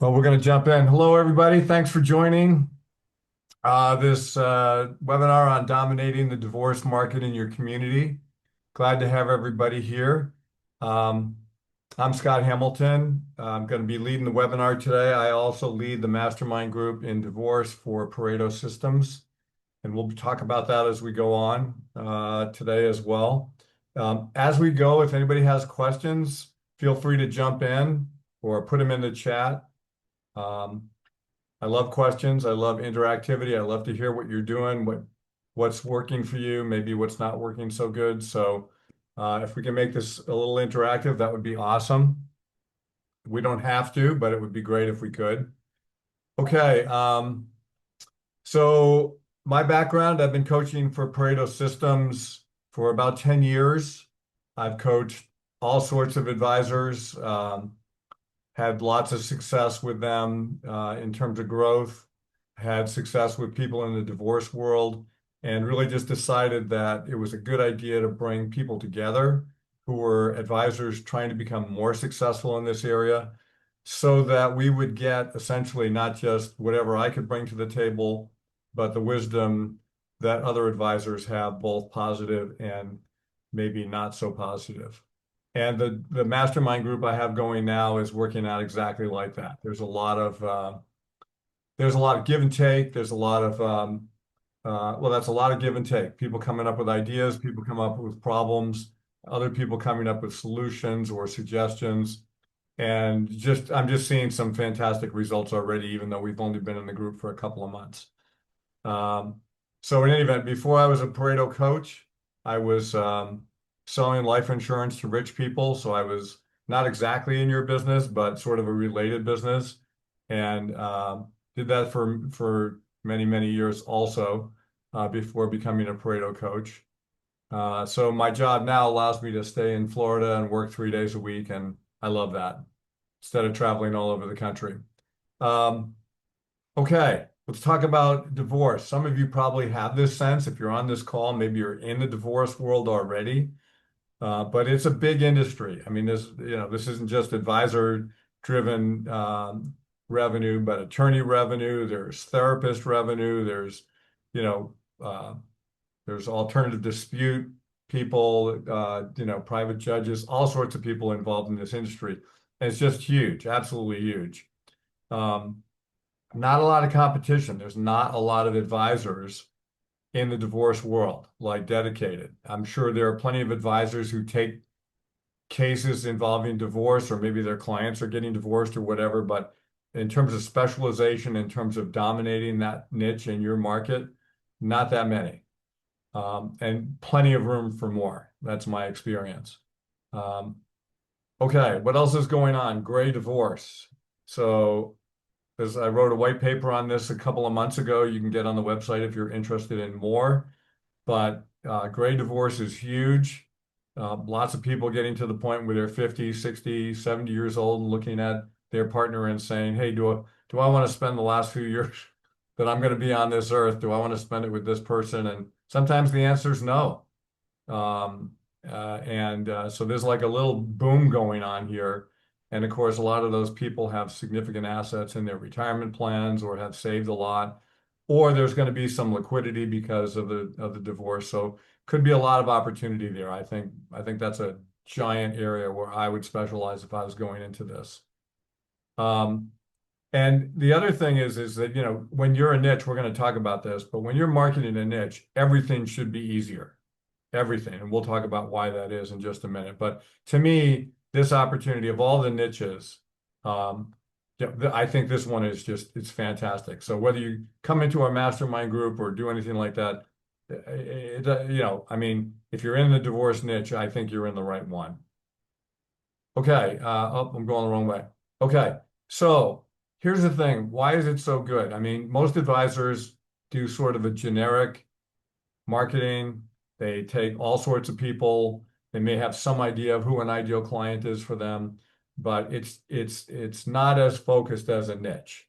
Well, we're going to jump in. Hello, everybody. Thanks for joining this webinar on dominating the divorce market in your community. Glad to have everybody here. Um, I'm Scott Hamilton. I'm going to be leading the webinar today. I also lead the mastermind group in divorce for Pareto Systems, and we'll talk about that as we go on today as well. As we go, if anybody has questions, feel free to jump in or put them in the chat. Um, I love questions. I love interactivity. I love to hear what you're doing, what's working for you, maybe what's not working so good. So if we can make this a little interactive, that would be awesome. We don't have to, but it would be great if we could. Okay. So my background, I've been coaching for Pareto Systems for about 10 years. I've coached all sorts of advisors. Had lots of success with them in terms of growth, had success with people in the divorce world, and really just decided that it was a good idea to bring people together who were advisors trying to become more successful in this area so that we would get essentially not just whatever I could bring to the table, but the wisdom that other advisors have, both positive and maybe not so positive. And the mastermind group I have going now is working out exactly like that. There's a lot of give and take. There's a lot of well, that's a lot of give and take. People coming up with ideas, people come up with problems, other people coming up with solutions or suggestions. And I'm just seeing some fantastic results already, even though we've only been in the group for a couple of months. Um, so in any event, before I was a Pareto coach, I was selling life insurance to rich people. So I was not exactly in your business, but sort of a related business, and did that for many, many years also before becoming a Pareto coach. So my job now allows me to stay in Florida and work 3 days a week, and I love that instead of traveling all over the country. Um, Okay, let's talk about divorce. Some of you probably have this sense if you're on this call, maybe you're in the divorce world already, but it's a big industry. I mean, this isn't just advisor-driven revenue, but attorney revenue. There's therapist revenue. You know, uh, there's alternative dispute people. Private judges, all sorts of people involved in this industry. And it's just huge, absolutely huge. Um, Not a lot of competition. There's not a lot of advisors in the divorce world, like dedicated. I'm sure there are plenty of advisors who take cases involving divorce, or maybe their clients are getting divorced or whatever. But in terms of specialization, in terms of dominating that niche in your market, not that many. And plenty of room for more. That's my experience. Um, okay, what else is going on? Gray divorce. So because I wrote a white paper on this a couple of months ago. You can get on the website if you're interested in more. But gray divorce is huge. Lots of people getting to the point where they're 50, 60, 70 years old and looking at their partner and saying, hey, do I want to spend the last few years that I'm going to be on this earth? Do I want to spend it with this person? And sometimes the answer is no. So there's like a little boom going on here. And of course, a lot of those people have significant assets in their retirement plans or have saved a lot, or there's going to be some liquidity because of the divorce. So could be a lot of opportunity there. I think that's a giant area where I would specialize if I was going into this. Um, and the other thing is that, when you're a niche, we're going to talk about this, but when you're marketing a niche, everything should be easier. Everything. And we'll talk about why that is in just a minute. But to me, this opportunity of all the niches, um, I think this one is it's fantastic. So whether you come into our mastermind group or do anything like that, I mean, if you're in the divorce niche, I think you're in the right one. Okay. Oh, I'm going the wrong way. Okay. So here's the thing. Why is it so good? I mean, most advisors do sort of a generic marketing. They take all sorts of people. They may have some idea of who an ideal client is for them, but it's not as focused as a niche.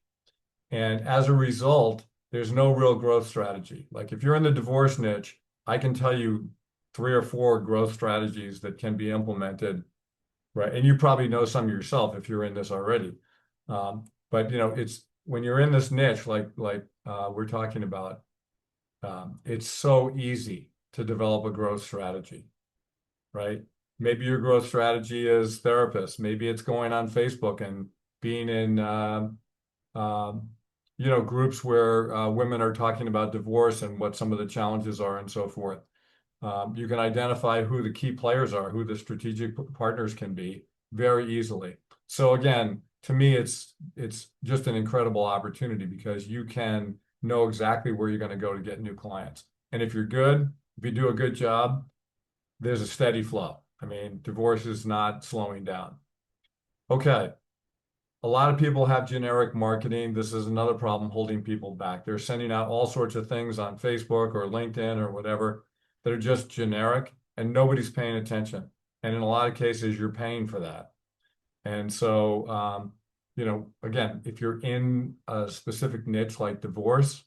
And as a result, there's no real growth strategy. Like if you're in the divorce niche, I can tell you 3 or 4 growth strategies that can be implemented, right? And you probably know some yourself if you're in this already. But it's when you're in this niche, we're talking about, it's so easy to develop a growth strategy, right? Maybe your growth strategy is therapists. Maybe it's going on Facebook and being in, um, groups where women are talking about divorce and what some of the challenges are and so forth. You can identify who the key players are, who the strategic partners can be very easily. So again, to me, it's just an incredible opportunity because you can know exactly where you're going to go to get new clients. And if you're good, if you do a good job, there's a steady flow. I mean, divorce is not slowing down. Okay. A lot of people have generic marketing. This is another problem holding people back. They're sending out all sorts of things on Facebook or LinkedIn or whatever that are just generic and nobody's paying attention. And in a lot of cases, you're paying for that. And so, again, if you're in a specific niche like divorce,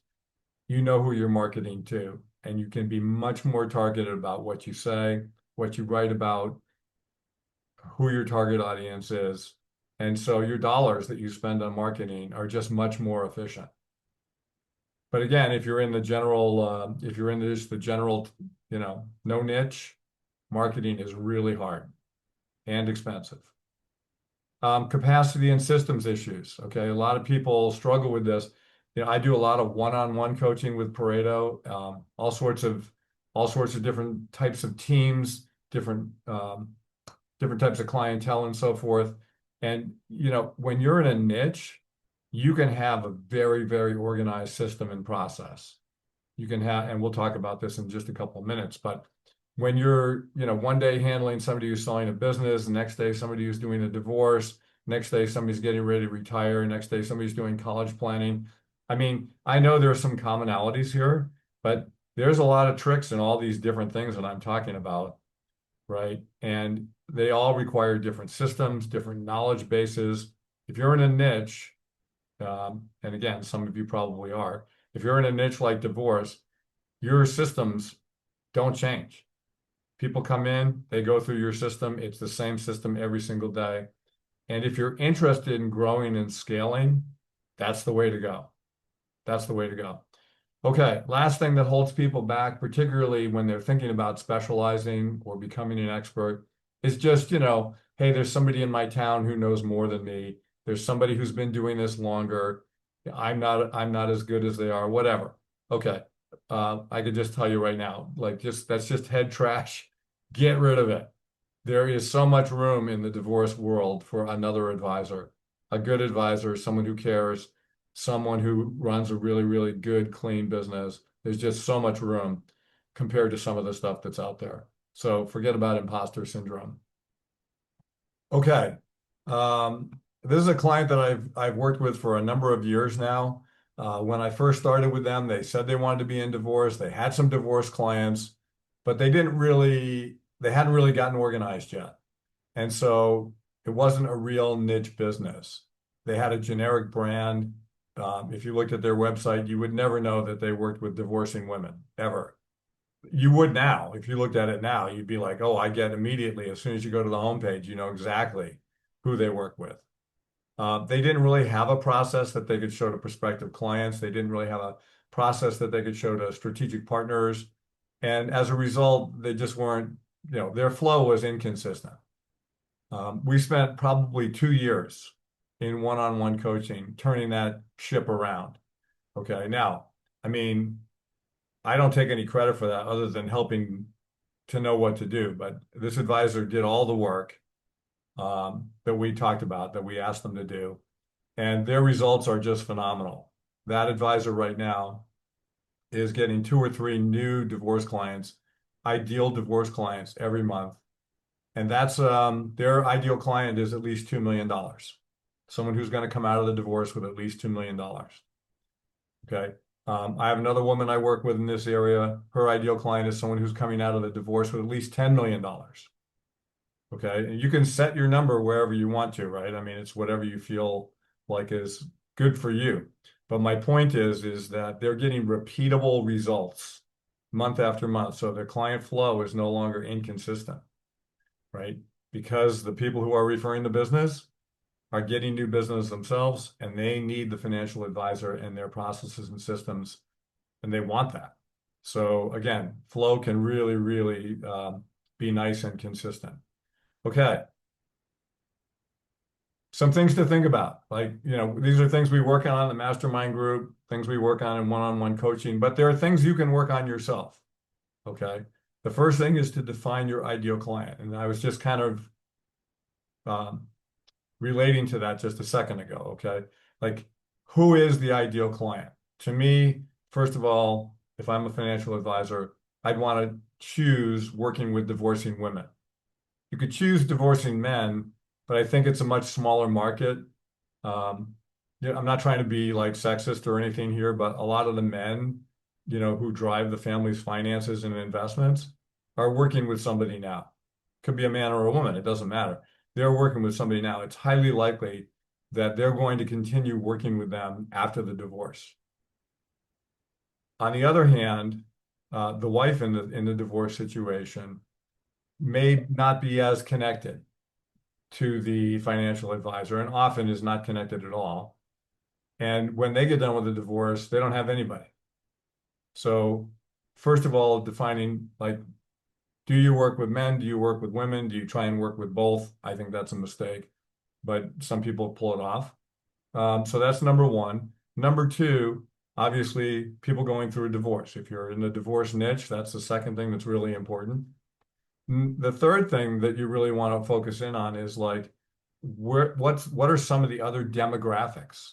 you know who you're marketing to, and you can be much more targeted about what you say, what you write about, who your target audience is. And so your dollars that you spend on marketing are just much more efficient. But again, if you're in the general, if you're in just the general, no niche, marketing is really hard and expensive. Capacity and systems issues. Okay, a lot of people struggle with this. I do a lot of one-on-one coaching with Pareto, all sorts of different types of teams, different types of clientele and so forth. And, when you're in a niche, you can have a very, very organized system and process. You can have, and we'll talk about this in just a couple of minutes, but when you're, one day handling somebody who's selling a business, the next day somebody who's doing a divorce, next day somebody's getting ready to retire, next day somebody's doing college planning. I mean, I know there are some commonalities here, but there's a lot of tricks in all these different things that I'm talking about, right? And they all require different systems, different knowledge bases. If you're in a niche, and again, some of you probably are, if you're in a niche like divorce, your systems don't change. People come in, they go through your system. It's the same system every single day. And if you're interested in growing and scaling, that's the way to go. That's the way to go. Okay, last thing that holds people back, particularly when they're thinking about specializing or becoming an expert, is just, hey, there's somebody in my town who knows more than me. There's somebody who's been doing this longer. I'm not as good as they are, whatever. Okay. I could just tell you right now, that's just head trash. Get rid of it. There is so much room in the divorce world for another advisor, a good advisor, someone who cares, someone who runs a really, really good, clean business. There's just so much room compared to some of the stuff that's out there. So forget about imposter syndrome. Okay. This is a client that I've worked with for a number of years now. When I first started with them, they said they wanted to be in divorce. They had some divorce clients, but they hadn't really gotten organized yet. And so it wasn't a real niche business. They had a generic brand. If you looked at their website, you would never know that they worked with divorcing women, ever. You would now. If you looked at it now, you'd be like, oh, I get immediately, as soon as you go to the homepage, you know exactly who they work with. They didn't really have a process that they could show to prospective clients. They didn't really have a process that they could show to strategic partners. And as a result, they just weren't, their flow was inconsistent. We spent probably 2 years in one-on-one coaching, turning that ship around. Okay. Now, I mean, I don't take any credit for that other than helping to know what to do. But this advisor did all the work that we talked about, that we asked them to do, and their results are just phenomenal. That advisor right now is getting 2 or 3 new divorce clients, ideal divorce clients every month. And that's their ideal client is at least $2 million. Someone who's going to come out of the divorce with at least $2 million. Okay. I have another woman I work with in this area. Her ideal client is someone who's coming out of the divorce with at least $10 million. Okay. And you can set your number wherever you want to, right? I mean, it's whatever you feel like is good for you. But my point is that they're getting repeatable results month after month. So their client flow is no longer inconsistent, right? Because the people who are referring the business, are getting new business themselves, and they need the financial advisor and their processes and systems, and they want that. So again, flow can really, really be nice and consistent. Okay. Some things to think about. Like, these are things we work on in the mastermind group, things we work on in one-on-one coaching, but there are things you can work on yourself. Okay. The first thing is to define your ideal client. And I was just kind of um, relating to that just a second ago. Okay. Like, who is the ideal client? To me, first of all, if I'm a financial advisor, I'd want to choose working with divorcing women. You could choose divorcing men, but I think it's a much smaller market. I'm not trying to be like sexist or anything here, but a lot of the men, who drive the family's finances and investments are working with somebody now. Could be a man or a woman, it doesn't matter. They're working with somebody now. It's highly likely that they're going to continue working with them after the divorce. On the other hand, the wife in the divorce situation may not be as connected to the financial advisor and often is not connected at all. And when they get done with the divorce, they don't have anybody. So first of all, defining like, do you work with men? Do you work with women? Do you try and work with both? I think that's a mistake, but some people pull it off. So that's number one. Number two, obviously, people going through a divorce. If you're in the divorce niche, that's the second thing that's really important. The third thing that you really want to focus in on is like, what are some of the other demographics?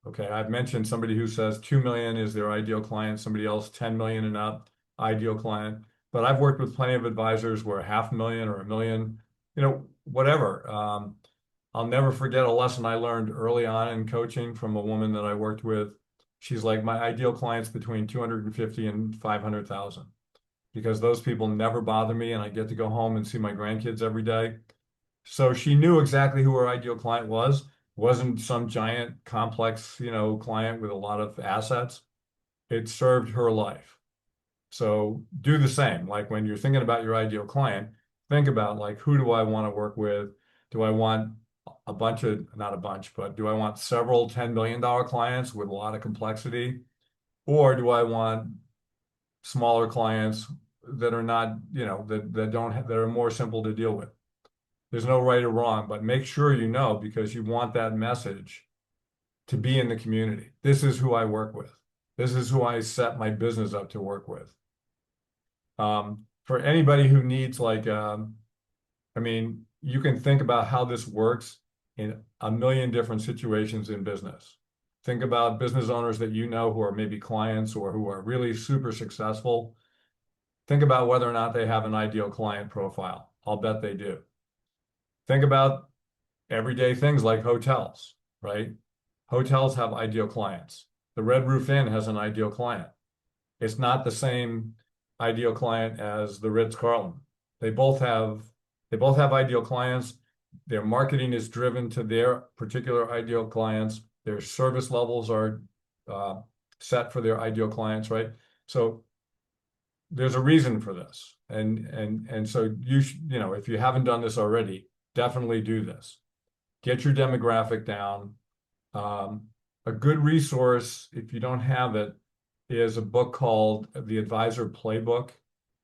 Okay, I've mentioned somebody who says 2 million is their ideal client, somebody else 10 million and up, ideal client. But I've worked with plenty of advisors where 500,000 or 1 million, whatever. I'll never forget a lesson I learned early on in coaching from a woman that I worked with. She's like, my ideal client's between 250 and 500,000 because those people never bother me and I get to go home and see my grandkids every day. So she knew exactly who her ideal client was. Wasn't some giant complex, client with a lot of assets. It served her life. So do the same. Like when you're thinking about your ideal client, think about like, who do I want to work with? Do I want a bunch of, not a bunch, but do I want several $10 million clients with a lot of complexity? Or do I want smaller clients that are not, that don't have, that are more simple to deal with? There's no right or wrong, but make sure you know because you want that message to be in the community. This is who I work with. This is who I set my business up to work with. For anybody who needs like, you can think about how this works in a million different situations in business. Think about business owners that you know who are maybe clients or who are really super successful. Think about whether or not they have an ideal client profile. I'll bet they do. Think about everyday things like hotels, right? Hotels have ideal clients. The Red Roof Inn has an ideal client. It's not the same ideal client as the Ritz-Carlton. They both have ideal clients. Their marketing is driven to their particular ideal clients. Their service levels are set for their ideal clients, right? So there's a reason for this. And so if you haven't done this already, definitely do this. Get your demographic down. A good resource, if you don't have it, is a book called The Advisor Playbook.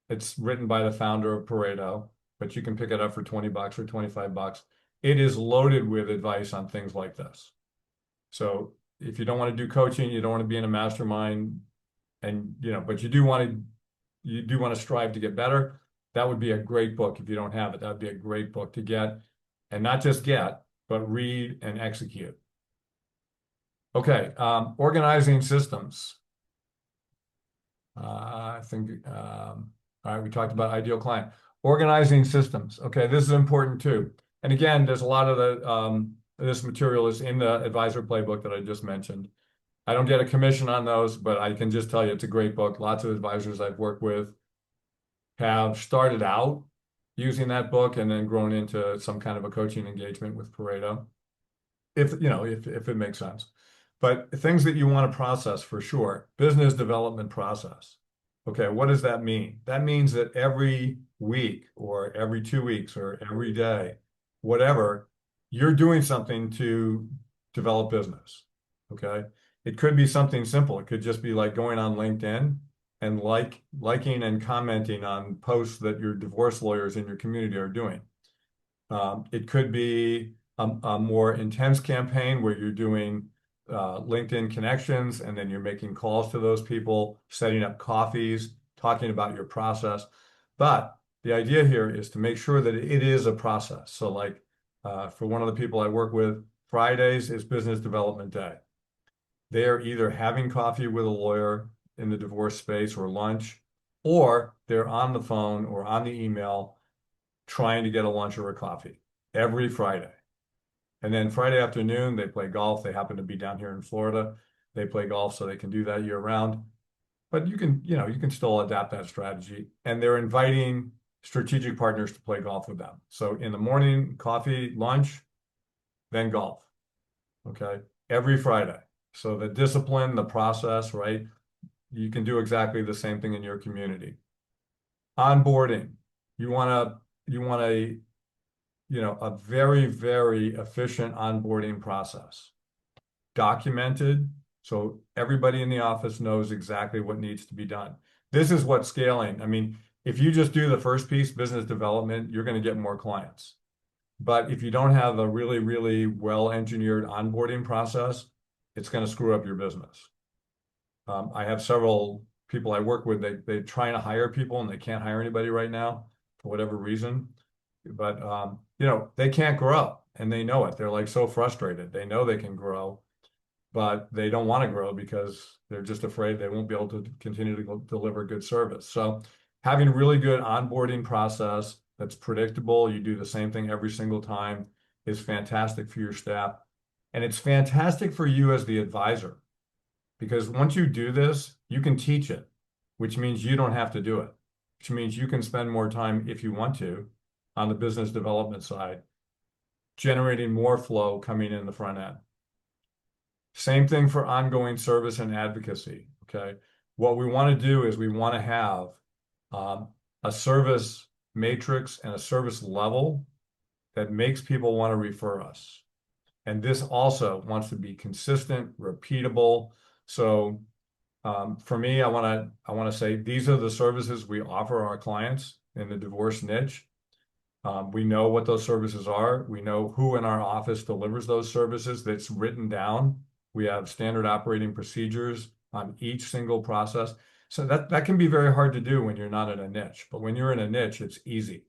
It's written by the founder of Pareto, but you can pick it up for $20 or $25. It is loaded with advice on things like this. So if you don't want to do coaching, you don't want to be in a mastermind, and but you do want to strive to get better, that would be a great book. If you don't have it, that would be a great book to get, and not just get, but read and execute. Okay, organizing systems. I think, all right, we talked about ideal client. Organizing systems. Okay, this is important too. And again, there's a lot of this material is in the advisor playbook that I just mentioned. I don't get a commission on those, but I can just tell you it's a great book. Lots of advisors I've worked with have started out using that book and then grown into some kind of a coaching engagement with Pareto, if it makes sense. But things that you want to process for sure, business development process. Okay, what does that mean? That means that every week or every 2 weeks or every day, whatever, you're doing something to develop business. Okay. It could be something simple. It could just be like going on LinkedIn and liking and commenting on posts that your divorce lawyers in your community are doing. It could be a more intense campaign where you're doing LinkedIn connections and then you're making calls to those people, setting up coffees, talking about your process. But the idea here is to make sure that it is a process. So like for one of the people I work with, Fridays is business development day. They are either having coffee with a lawyer in the divorce space or lunch, or they're on the phone or on the email trying to get a lunch or a coffee every Friday. And then Friday afternoon, they play golf. They happen to be down here in Florida. They play golf so they can do that year round. But you can still adapt that strategy. And they're inviting strategic partners to play golf with them. So in the morning, coffee, lunch, then golf. Okay. Every Friday. So the discipline, the process, right? You can do exactly the same thing in your community. Onboarding. You want a very, very efficient onboarding process. Documented, so everybody in the office knows exactly what needs to be done. This is what scaling, I mean, if you just do the first piece, business development, you're going to get more clients. But if you don't have a really, really well-engineered onboarding process, it's going to screw up your business. I have several people I work with, they're trying to hire people and they can't hire anybody right now for whatever reason. But they can't grow and they know it. They're like so frustrated. They know they can grow, but they don't want to grow because they're just afraid they won't be able to continue to deliver good service. So having a really good onboarding process that's predictable, you do the same thing every single time, is fantastic for your staff. And it's fantastic for you as the advisor, because once you do this, you can teach it, which means you don't have to do it, which means you can spend more time if you want to on the business development side, generating more flow coming in the front end. Same thing for ongoing service and advocacy, okay? What we want to do is we want to have a service matrix and a service level that makes people want to refer us. And this also wants to be consistent, repeatable. So for me, I want to say these are the services we offer our clients in the divorce niche. We know what those services are. We know who in our office delivers those services. That's written down. We have standard operating procedures on each single process. So that can be very hard to do when you're not in a niche. But when you're in a niche, it's easy.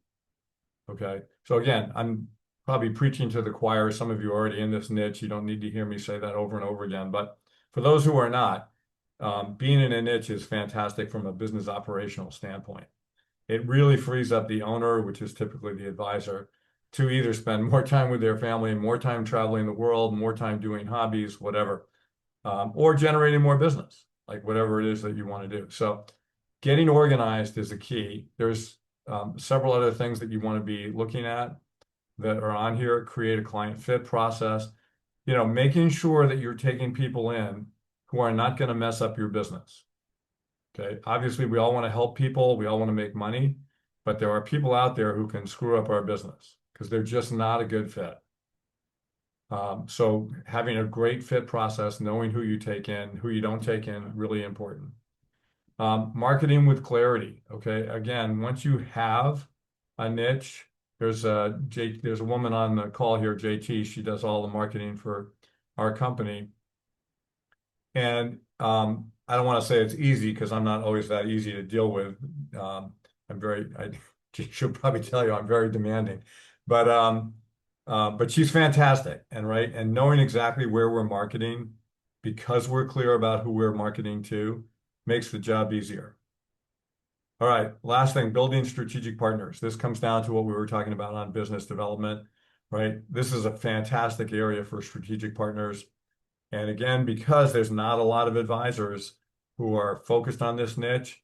Okay. So again, I'm probably preaching to the choir. Some of you are already in this niche. You don't need to hear me say that over and over again. But for those who are not, being in a niche is fantastic from a business operational standpoint. It really frees up the owner, which is typically the advisor, to either spend more time with their family, more time traveling the world, more time doing hobbies, whatever, or generating more business, like whatever it is that you want to do. So getting organized is the key. There's several other things that you want to be looking at that are on here. Create a client fit process, making sure that you're taking people in who are not going to mess up your business. Okay. Obviously, we all want to help people. We all want to make money, but there are people out there who can screw up our business because they're just not a good fit. So having a great fit process, knowing who you take in, who you don't take in, really important. Marketing with clarity. Okay. Again, once you have a niche, there's a woman on the call here, JT. She does all the marketing for our company. And I don't want to say it's easy because I'm not always that easy to deal with. She'll probably tell you I'm very demanding, but she's fantastic. And knowing exactly where we're marketing because we're clear about who we're marketing to makes the job easier. All right, last thing, building strategic partners. This comes down to what we were talking about on business development, right? This is a fantastic area for strategic partners. And again, because there's not a lot of advisors who are focused on this niche,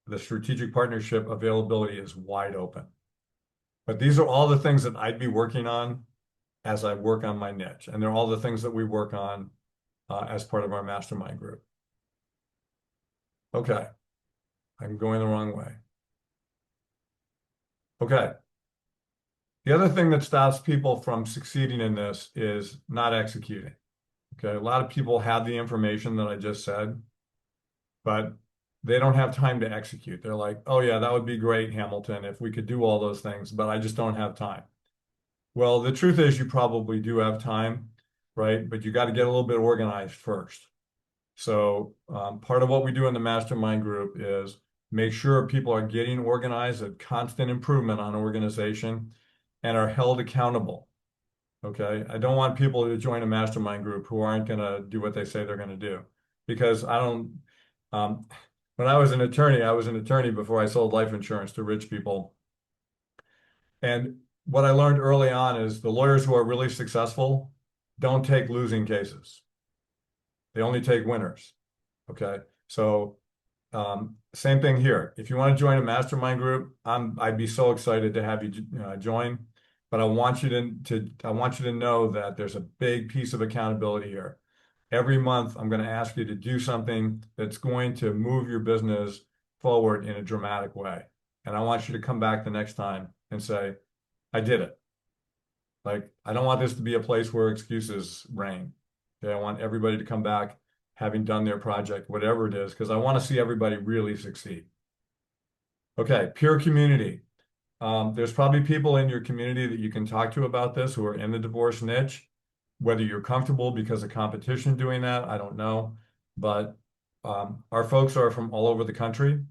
the strategic partnership availability is wide open. But these are all the things that I'd be working on as I work on my niche. And they're all the things that we work on as part of our mastermind group. Okay, I'm going the wrong way. Okay, The other thing that stops people from succeeding in this is not executing. Okay. A lot of people have the information that I just said, but they don't have time to execute. They're like, oh, yeah, that would be great, Hamilton, if we could do all those things, but I just don't have time. Well, the truth is, you probably do have time, right? But you got to get a little bit organized first. So, part of what we do in the mastermind group is make sure people are getting organized, a constant improvement on organization, and are held accountable. Okay. I don't want people to join a mastermind group who aren't going to do what they say they're going to do because I don't. Um, when I was an attorney before I sold life insurance to rich people. And what I learned early on is the lawyers who are really successful don't take losing cases. They only take winners. Okay. So, same thing here. If you want to join a mastermind group, I'd be so excited to have you join. But I want you to know that there's a big piece of accountability here. Every month, I'm going to ask you to do something that's going to move your business forward in a dramatic way. And I want you to come back the next time and say, I did it. Like, I don't want this to be a place where excuses reign. Okay, I want everybody to come back having done their project, whatever it is, because I want to see everybody really succeed. Okay, peer community. There's probably people in your community that you can talk to about this who are in the divorce niche. Whether you're comfortable because of competition doing that, I don't know. But our folks are from all over the country.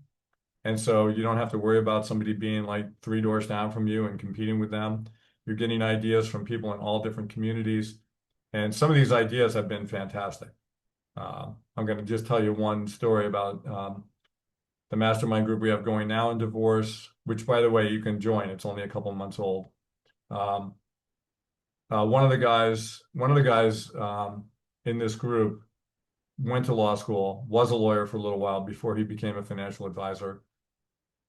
And so you don't have to worry about somebody being like 3 doors down from you and competing with them. You're getting ideas from people in all different communities. And some of these ideas have been fantastic. I'm going to just tell you one story about the mastermind group we have going now in divorce, which, by the way, you can join. It's only a couple months old. Um, one of the guys in this group went to law school, was a lawyer for a little while before he became a financial advisor.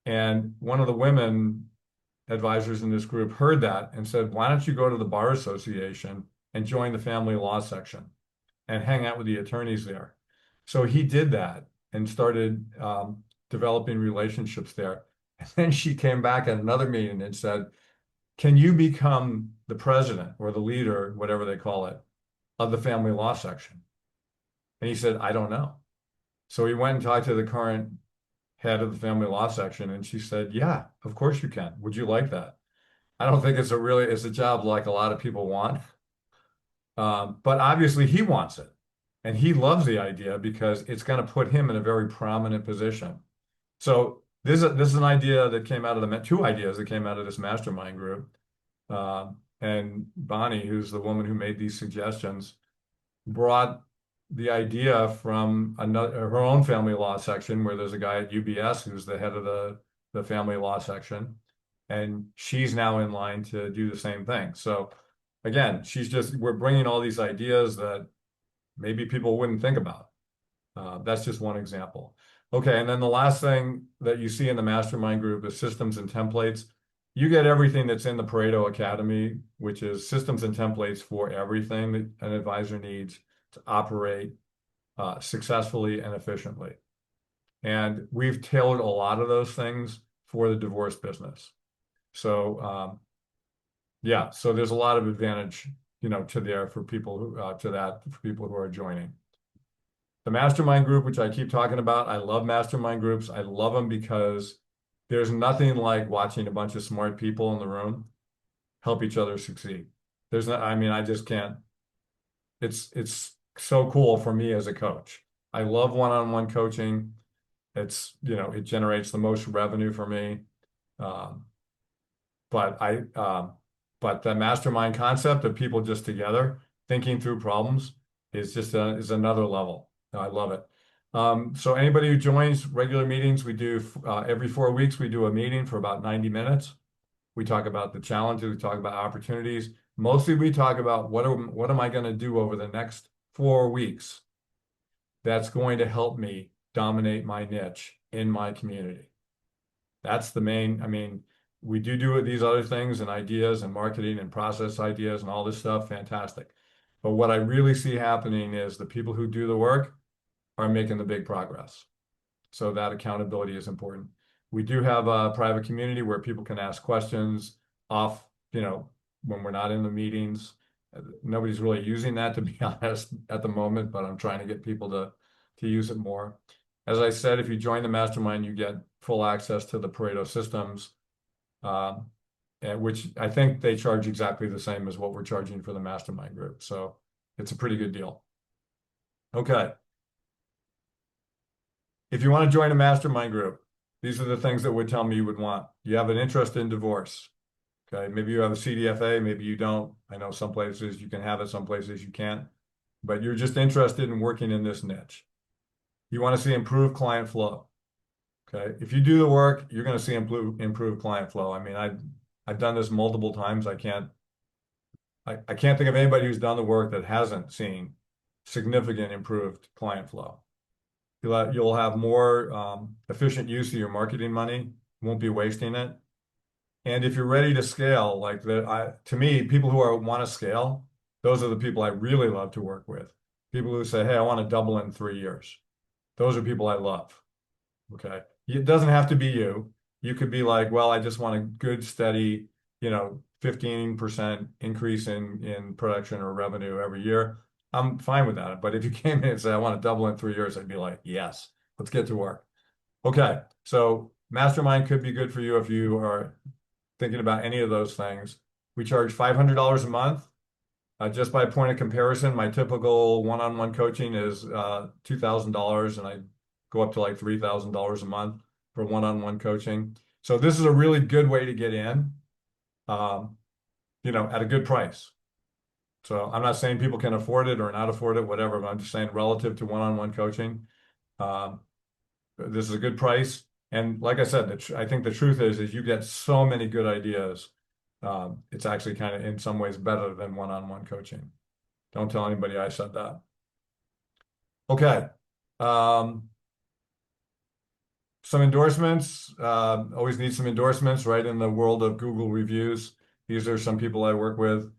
And one of the women advisors in this group heard that and said, why don't you go to the bar association and join the family law section and hang out with the attorneys there? So he did that and started developing relationships there. And then she came back at another meeting and said, can you become the president or the leader, whatever they call it, of the family law section? And he said, I don't know. So he went and talked to the current head of the family law section, and she said, yeah, of course you can. Would you like that? I don't think it's a job like a lot of people want. But obviously he wants it. And he loves the idea because it's going to put him in a very prominent position. So this is an idea that came out of two ideas that came out of this mastermind group. And Bonnie, who's the woman who made these suggestions, brought the idea from her own family law section, where there's a guy at UBS who's the head of the family law section, and she's now in line to do the same thing. So again, we're bringing all these ideas that maybe people wouldn't think about. That's just one example. Okay, and then the last thing that you see in the mastermind group is systems and templates. You get everything that's in the Pareto Academy, which is systems and templates for everything that an advisor needs to operate successfully and efficiently. And we've tailored a lot of those things for the divorce business. So yeah, so there's a lot of advantage, to there for people for people who are joining. The mastermind group, which I keep talking about, I love mastermind groups. I love them because there's nothing like watching a bunch of smart people in the room help each other succeed. I just can't. It's so cool for me as a coach. I love one-on-one coaching. It generates the most revenue for me. Um, but the mastermind concept of people just together thinking through problems is another level. I love it. So anybody who joins regular meetings, we do every 4 weeks, we do a meeting for about 90 minutes. We talk about the challenges, we talk about opportunities. Mostly we talk about what am I going to do over the next 4 weeks that's going to help me dominate my niche in my community. That's the main, we do these other things and ideas and marketing and process ideas and all this stuff, fantastic. But what I really see happening is the people who do the work are making the big progress. So that accountability is important. We do have a private community where people can ask questions off you know, when we're not in the meetings. Nobody's really using that, to be honest, at the moment, but I'm trying to get people to use it more. As I said, if you join the mastermind, you get full access to the Pareto systems, um, which I think they charge exactly the same as what we're charging for the mastermind group. So it's a pretty good deal. Okay. If you want to join a mastermind group, these are the things that would tell me you would want. You have an interest in divorce. Okay. Maybe you have a CDFA, maybe you don't. I know some places you can have it, some places you can't, but you're just interested in working in this niche. You want to see improved client flow. Okay. If you do the work, you're going to see improved client flow. I mean, I've done this multiple times. I can't think of anybody who's done the work that hasn't seen significant improved client flow. You'll have more efficient use of your marketing money, won't be wasting it. And if you're ready to scale, to me, people who want to scale, those are the people I really love to work with. People who say, hey, I want to double in 3 years. Those are people I love. Okay. It doesn't have to be you. You could be like, well, I just want a good, steady, 15% increase in production or revenue every year. I'm fine with that. But if you came in and said, I want to double in 3 years, I'd be like, yes, let's get to work. Okay. So mastermind could be good for you if you are thinking about any of those things. We charge $500 a month. Just by point of comparison, my typical one-on-one coaching is $2,000, and I go up to like $3,000 a month for one-on-one coaching. So this is a really good way to get in, um, at a good price. So I'm not saying people can afford it or not afford it, whatever, but I'm just saying relative to one-on-one coaching, um, this is a good price. And like I said, I think the truth is you get so many good ideas. It's actually kind of in some ways better than one-on-one coaching. Don't tell anybody I said that. Okay. Um, some endorsements. Always need some endorsements, right? In the world of Google reviews. These are some people I work with.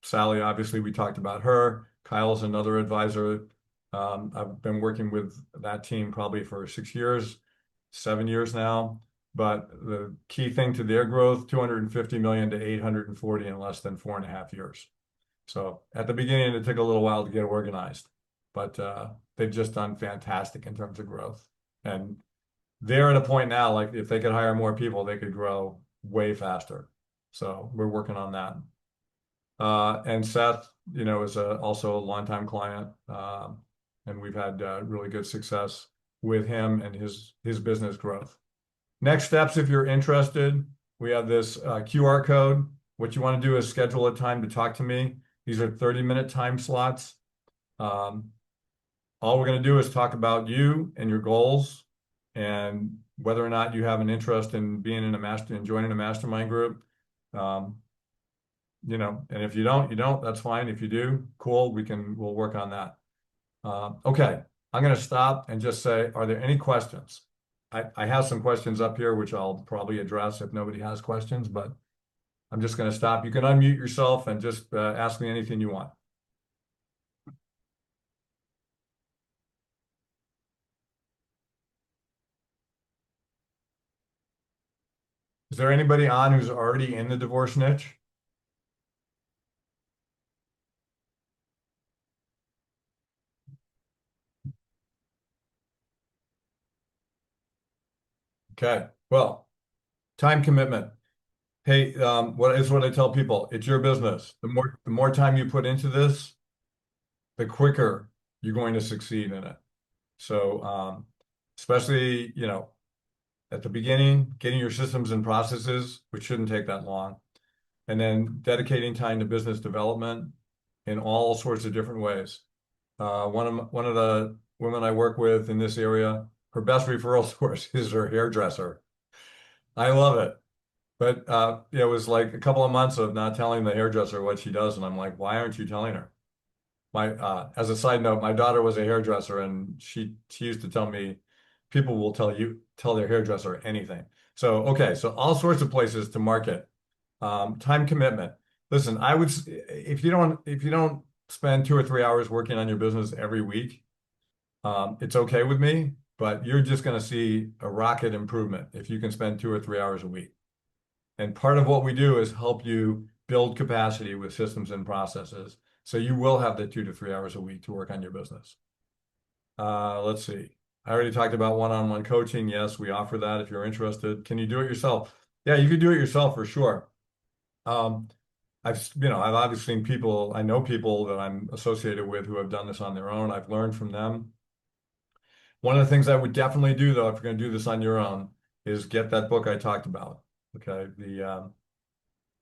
Sally, obviously, we talked about her. Kyle's another advisor. I've been working with that team probably for 6 years, 7 years now. But the key thing to their growth, 250 million to 840 in less than 4.5 years. So at the beginning, it took a little while to get organized, but they've just done fantastic in terms of growth. And they're at a point now, like if they could hire more people, they could grow way faster. So we're working on that. And Seth, is also a longtime client, and we've had really good success with him and his business growth. Next steps, if you're interested, we have this QR code. What you want to do is schedule a time to talk to me. These are 30-minute time slots. All we're going to do is talk about you and your goals and whether or not you have an interest in being in joining a mastermind group. And if you don't, that's fine. If you do, cool, we'll work on that. Okay, I'm going to stop and just say, are there any questions? I have some questions up here, which I'll probably address if nobody has questions, but I'm just going to stop. You can unmute yourself and just ask me anything you want. Is there anybody on who's already in the divorce niche? Okay, well, time commitment. Hey, what I tell people, it's your business. The more time you put into this, the quicker you're going to succeed in it. So, especially, at the beginning, getting your systems and processes, which shouldn't take that long, and then dedicating time to business development in all sorts of different ways. One of the women I work with in this area, her best referral source is her hairdresser. I love it. But it was like a couple of months of not telling the hairdresser what she does, and I'm like, why aren't you telling her? As a side note, my daughter was a hairdresser, and she used to tell me, people will tell their hairdresser anything. So okay, so all sorts of places to market. Time commitment. Listen, if you don't spend 2 or 3 hours working on your business every week, it's okay with me, but you're just going to see a rocket improvement if you can spend 2 or 3 hours a week. And part of what we do is help you build capacity with systems and processes. So you will have the 2 to 3 hours a week to work on your business. Let's see. I already talked about one-on-one coaching. Yes, we offer that if you're interested. Can you do it yourself? Yeah, you can do it yourself for sure. Um, I've obviously seen people, I know people that I'm associated with who have done this on their own. I've learned from them. One of the things I would definitely do, though, if you're going to do this on your own, is get that book I talked about. Okay, the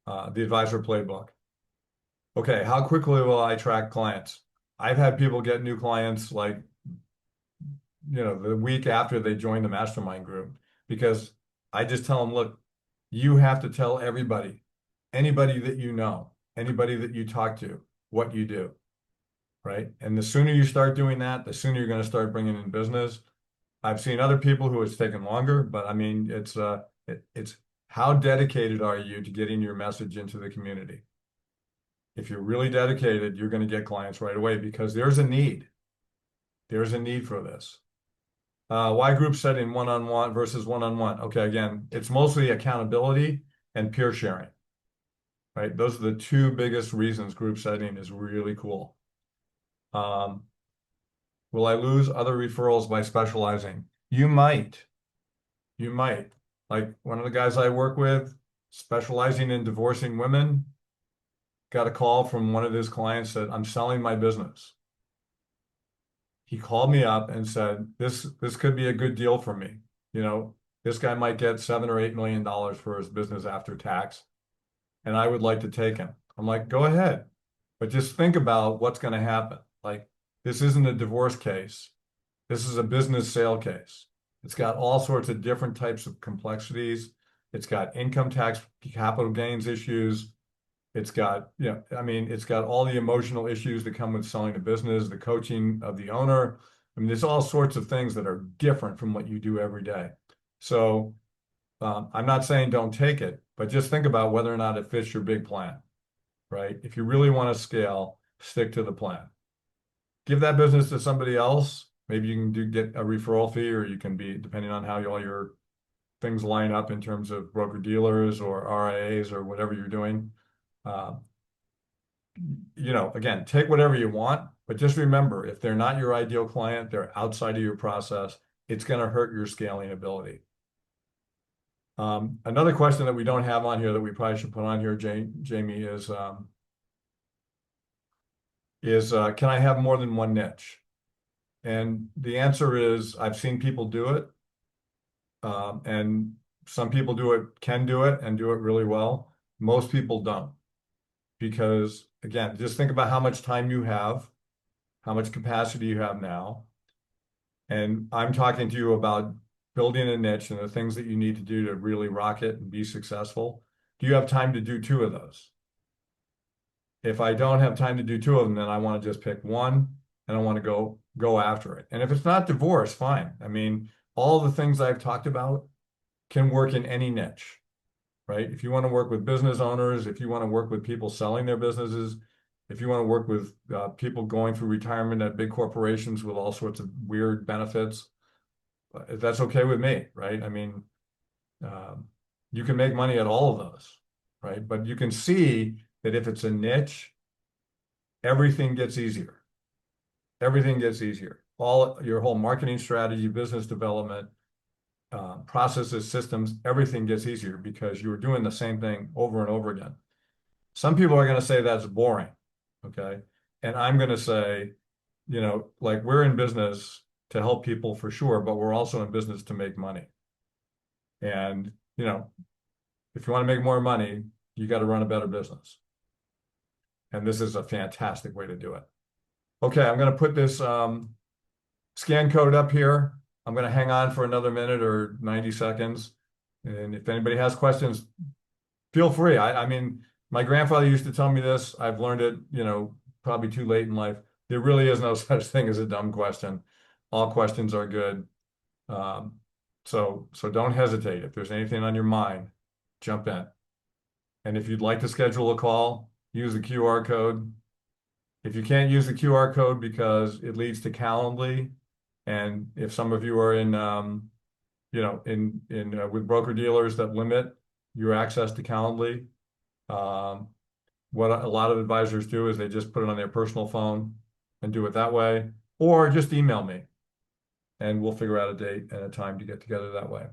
Advisor Playbook. Okay, how quickly will I attract clients? I've had people get new clients like, the week after they join the mastermind group because I just tell them, look, you have to tell everybody, anybody that you know, anybody that you talk to, what you do, right? And the sooner you start doing that, the sooner you're going to start bringing in business. I've seen other people who it's taken longer, but I mean, it's how dedicated are you to getting your message into the community? If you're really dedicated, you're going to get clients right away because there's a need. There's a need for this. Why group setting one-on-one versus one-on-one? Okay, again, it's mostly accountability and peer sharing, right? Those are the two biggest reasons group setting is really cool. Um, will I lose other referrals by specializing? You might. You might. Like one of the guys I work with, specializing in divorcing women, got a call from one of his clients that I'm selling my business. He called me up and said, this could be a good deal for me. This guy might get $7 or $8 million for his business after tax, and I would like to take him. I'm like, go ahead, but just think about what's going to happen. Like, this isn't a divorce case. This is a business sale case. It's got all sorts of different types of complexities. It's got income tax, capital gains issues. It's got, it's got all the emotional issues that come with selling a business, the coaching of the owner. I mean, there's all sorts of things that are different from what you do every day. So I'm not saying don't take it, but just think about whether or not it fits your big plan, right? If you really want to scale, stick to the plan. Give that business to somebody else. Maybe you can get a referral fee, or you can be, depending on how all your things line up in terms of broker dealers or RIAs or whatever you're doing. Uh, again, take whatever you want, but just remember, if they're not your ideal client, they're outside of your process, it's going to hurt your scaling ability. Another question that we don't have on here that we probably should put on here, Jamie, is can I have more than one niche? And the answer is I've seen people do it, and some people can do it and do it really well. Most people don't. Because again, just think about how much time you have, how much capacity you have now. And I'm talking to you about building a niche and the things that you need to do to really rock it and be successful. Do you have time to do two of those? If I don't have time to do two of them, then I want to just pick one and I want to go after it. And if it's not divorce, fine. I mean, all the things I've talked about can work in any niche. Right? If you want to work with business owners, if you want to work with people selling their businesses, if you want to work with people going through retirement at big corporations with all sorts of weird benefits, that's okay with me, right? I mean, you can make money at all of those, right? But you can see that if it's a niche, everything gets easier. Everything gets easier. All your whole marketing strategy, business development, processes, systems, everything gets easier because you were doing the same thing over and over again. Some people are going to say that's boring, okay? And I'm going to say, like we're in business to help people for sure, but we're also in business to make money. And, if you want to make more money, you got to run a better business. And this is a fantastic way to do it. Okay, I'm going to put this scan code up here. I'm going to hang on for another minute or 90 seconds. And if anybody has questions, feel free. I mean, my grandfather used to tell me this. I've learned it, probably too late in life. There really is no such thing as a dumb question. All questions are good. So don't hesitate. If there's anything on your mind, jump in. And if you'd like to schedule a call, use the QR code. If you can't use the QR code because it leads to Calendly, and if some of you are in, with broker dealers that limit your access to Calendly. Um, what a lot of advisors do is they just put it on their personal phone and do it that way, or just email me and we'll figure out a date and a time to get together that way.